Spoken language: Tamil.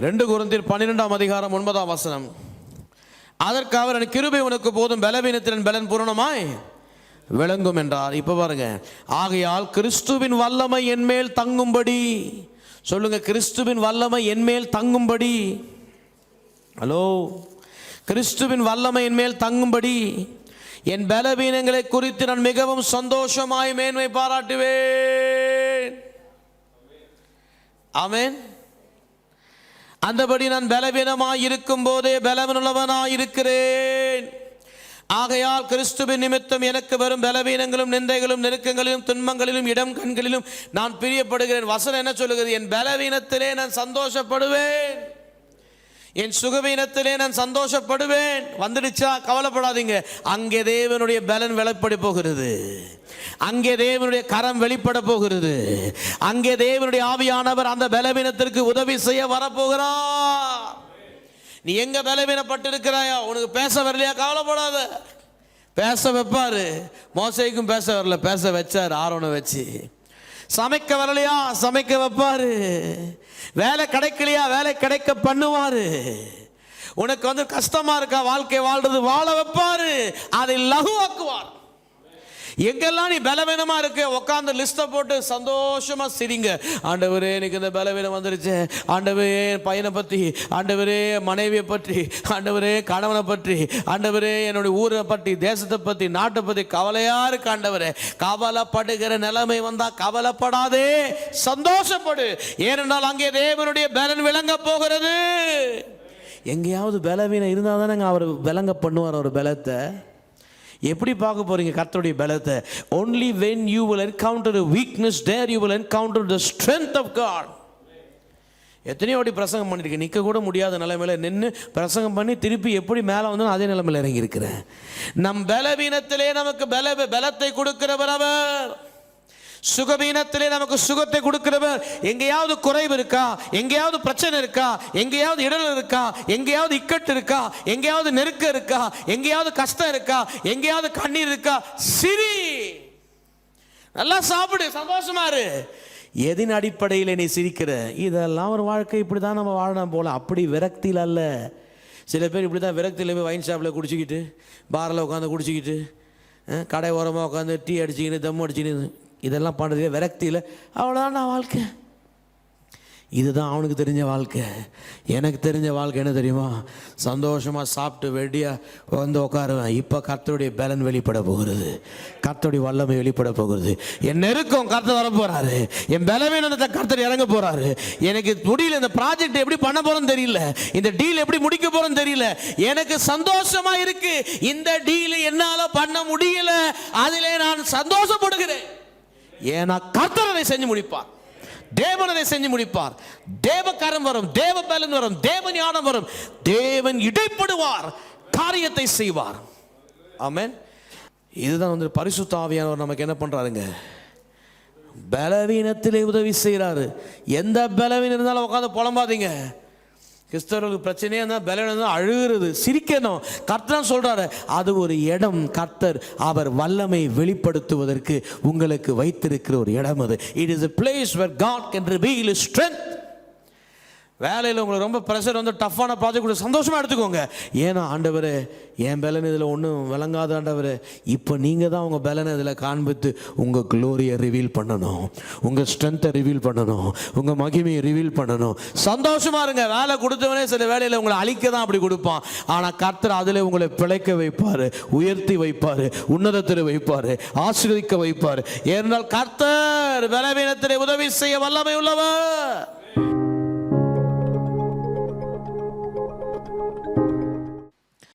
2 கொரிந்தியர் 12:9 அதற்கு அவர், என் கிருபை உனக்கு போதும், பலவீனத்தின் பலன் பூரணமாய் விளங்கும் என்றார். இப்ப பாருங்க, ஆகையால் கிறிஸ்துவின் வல்லமை என்மேல் தங்கும்படி, சொல்லுங்க, கிறிஸ்துவின் வல்லமை என்மேல் தங்கும்படி. ஹலோ, கிறிஸ்துவின் வல்லமை என்மேல் தங்கும்படி என் பலவீனங்களை குறித்து நான் மிகவும் சந்தோஷமாய் மேன்மை பாராட்டுவேன். ஆமென். அந்தபடி நான் பலவீனமாய் இருக்கும் போதே பலவீனமாய் இருக்கிறேன். ஆகையால் கிறிஸ்துவின் நிமித்தம் எனக்கு வரும் பலவீனங்களும் நிந்தைகளும் நெருக்கங்களிலும் துன்பங்களிலும் இடம் கண்களிலும் நான் பிரியப்படுகிறேன். வசனம் என்ன சொல்லுகிறது? என் பலவீனத்திலே நான் சந்தோஷப்படுவேன், என் சுகவீனத்திலே நான் சந்தோஷப்படுவேன். வந்துடுச்சா? கவலைப்படாதீங்க. அங்கே தேவனுடைய பலன் வெளிப்பட போகிறது, அங்கே தேவனுடைய கரம் வெளிப்பட போகிறது, அங்கே தேவனுடைய ஆவியானவர் அந்த பலவீனத்திற்கு உதவி செய்ய வரப்போகிறார். நீ எங்க பலவீனப்பட்டு இருக்கிறாயா? உனக்கு பேச வரலையா? கவலைப்படாத, பேச வைப்பாரு. மோசேக்கும் பேச வரல, பேச வச்சார் ஆரோனை வச்சு. சமைக்க வரலையா? சமைக்க வைப்பாரு. வேலை கிடைக்கலையா? வேலை கிடைக்க பண்ணுவாரு. உனக்கு கஷ்டமா இருக்கா வாழ்க்கை வாழ்றது? வாழ வைப்பாரு, அதை லகுவாக்குவார். எங்கெல்லாம் நீ பலவீனமா இருக்க, உட்காந்து லிஸ்ட்டை போட்டு சந்தோஷமா சிரிங்க. ஆண்டவரே, எனக்கு இந்த பலவீனம் வந்துருச்சு. ஆண்டவரே, என் பையனை பற்றி, ஆண்டவரே மனைவியை பற்றி, ஆண்டவரே கணவனை பற்றி, ஆண்டவரே என்னுடைய ஊரை பற்றி, தேசத்தை பற்றி, நாட்டை பற்றி கவலையா இருக்கு. ஆண்டவரே, கவலைப்படுகிற நிலைமை வந்தா கவலைப்படாதே, சந்தோஷப்படு. ஏனென்றால் அங்கே தேவனுடைய பலன் விளங்க போகிறது. எங்கேயாவது பலவீனம் இருந்தால் தானே அவர் விளங்க பண்ணுவார். அவர் பலத்தை எப்படி பார்க்க போறீங்க? கர்த்தருடைய பலத்தை. only when you will encounter a weakness, there you will encounter the strength of God. எத்தனையோ வாட்டி பிரசங்கம் பண்ணிருக்கேன், நிற்க கூட முடியாத நிலைமையில நின்று பிரசங்கம் பண்ணி திருப்பி எப்படி மேலே வந்து அதே நிலைமையில் இறங்கி இருக்கிறேன். நம் பலவீனத்திலே நமக்கு பலத்தை கொடுக்கிறவர் அவர். சுகவீனத்திலே நமக்கு சுகத்தை கொடுக்கிறவர். எங்கேயாவது குறைவு இருக்கா? எங்கேயாவது பிரச்சனை இருக்கா? எங்கேயாவது இடல் இருக்கா? எங்கேயாவது இக்கட்டு இருக்கா? எங்கேயாவது நெருக்கம் இருக்கா? எங்கேயாவது கஷ்டம் இருக்கா? எங்கேயாவது கண்ணீர் இருக்கா? சிரி, நல்லா சாப்பிடு, சந்தோஷமா இரு. எதின் அடிப்படையில் நீ சிரிக்கிற? இதெல்லாம் ஒரு வாழ்க்கை, இப்படி தான் நம்ம வாழணும் போல. அப்படி விரக்தியில் அல்ல. சில பேர் இப்படி தான் விரக்தியில் போய் வைன் ஷாப்பில் குடிச்சிக்கிட்டு, பாரில் உட்காந்து குடிச்சிக்கிட்டு, கடை ஓரமாக உட்காந்து டீ அடிச்சிக்கின்னு தம் அடிச்சிக்கின்னு இதெல்லாம் பண்ணுறதே விரக்தியில். அவ்வளோதான் நான் வாழ்க்கை. இதுதான் அவனுக்கு தெரிஞ்ச வாழ்க்கை. எனக்கு தெரிஞ்ச வாழ்க்கை என்ன தெரியுமா? சந்தோஷமாக சாப்பிட்டு வெடியாக வந்து உட்காருவேன். இப்போ கர்த்தருடைய பலன் வெளிப்பட போகிறது, கர்த்தருடைய வல்லமை வெளிப்பட போகிறது. என் நெருக்கம் கர்த்தர் வர போகிறாரு, என் பலவீனத்தை கர்த்தர் இறங்க போகிறாரு. எனக்கு முடியல, இந்த ப்ராஜெக்ட் எப்படி பண்ண போகிறோன்னு தெரியல, இந்த டீல் எப்படி முடிக்க போகிறோன்னு தெரியல, எனக்கு சந்தோஷமாக இருக்கு. இந்த டீல் என்னால் பண்ண முடியல, அதிலே நான் சந்தோஷப்படுகிறேன். ஏன்னா கர்த்தர் அதை செஞ்சு முடிப்பார், தேவன் அதை செஞ்சு முடிப்பார். தேவ கரம் வரும், தேவ பலன் வரும், தேவ ஞானம் வரும், தேவன் இடைப்படுவார், காரியத்தை செய்வார். ஆமென். இதுதான் பரிசுத்த ஆவியானவர் நமக்கு என்ன பண்றாருங்க? பலவீனத்திலே உதவி செய்கிறாரு. எந்த பலவீனம் இருந்தாலும் உட்காந்து புலம்பாதீங்க. கிறிஸ்தவர்களுக்கு பிரச்சனையே இருந்தால் பலவீனம் தான் அழுகிறது, சிரிக்கணும். கர்த்தர் சொல்றாரு, அது ஒரு இடம். கர்த்தர் அவர் வல்லமை வெளிப்படுத்துவதற்கு உங்களுக்கு வைத்திருக்கிற ஒரு இடம் அது. It is a place where God can reveal His strength. வேலையில் உங்களுக்கு ரொம்ப ப்ரெஷர் வந்து டஃப்பான ப்ராஜெக்ட் சந்தோஷமாக எடுத்துக்கோங்க. ஏன்னா ஆண்டவர், என் பலன் இதில் ஒன்றும் விளங்காத ஆண்டவர், இப்போ நீங்கள் தான் உங்கள் பலனை இதில் காண்பித்து உங்கள் க்ளோரியை ரிவீல் பண்ணணும், உங்கள் ஸ்ட்ரென்த்தை ரிவீல் பண்ணணும், உங்கள் மகிமையை ரிவீல் பண்ணணும். சந்தோஷமாக இருங்க. வேலை கொடுத்தவனே சில வேலையில் உங்களை அழிக்க தான் அப்படி கொடுப்பான். ஆனால் கர்த்தர் அதில் உங்களை பிழைக்க வைப்பார், உயர்த்தி வைப்பார், உன்னதத்தில் வைப்பார், ஆசீர்வதிக்க வைப்பார். ஏனென்றால் கர்த்தர் பலவீனத்திலே உதவி செய்ய வல்லமை உள்ளவர்.